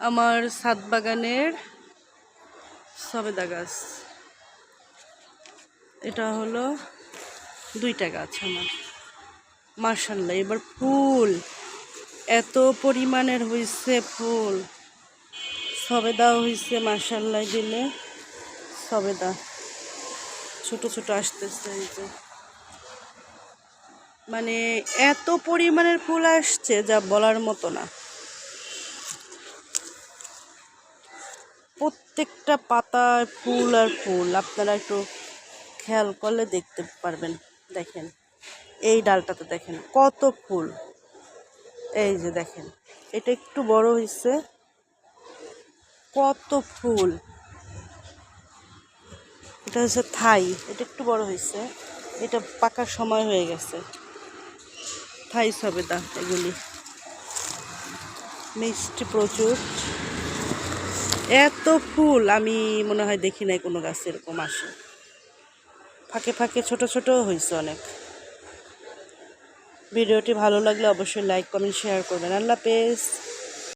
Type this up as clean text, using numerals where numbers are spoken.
আমার ছাদ বাগানের সবেদা গাছ। এটা হলো 2টা গাছ আমার। মাশাআল্লাহ এবার ফুল এত পরিমাণের হয়েছে, ফুল সবেদা হয়েছে মাশাআল্লাহ। দিলে সবেদা ছোট ছোট আসতেছে, এই যে মানে এত পরিমাণের ফুল আসছে যা বলার মতো না। প্রত্যেকটা পাতায় ফুল আর ফুল, আপনারা একটু খেয়াল করলে দেখতে পারবেন। দেখেন এই ডালটাতে দেখেন কত ফুল, এই যে দেখেন এটা একটু বড় হয়েছে, কত ফুল। এটা হচ্ছে থাই, এটা একটু বড় হয়েছে, এটা পাকার সময় হয়ে গেছে। থাই সবেদা, এগুলি মিষ্টি প্রচুর। এত ফুল আমি মনে হয় দেখি নাই কোনো গাছে এরকম আসে। ফাঁকে ফাঁকে ছোট ছোট হয়েছে অনেক। ভিডিওটি ভালো লাগলে অবশ্যই লাইক কমেন্ট শেয়ার করবেন। আল্লাহ হাফেজ।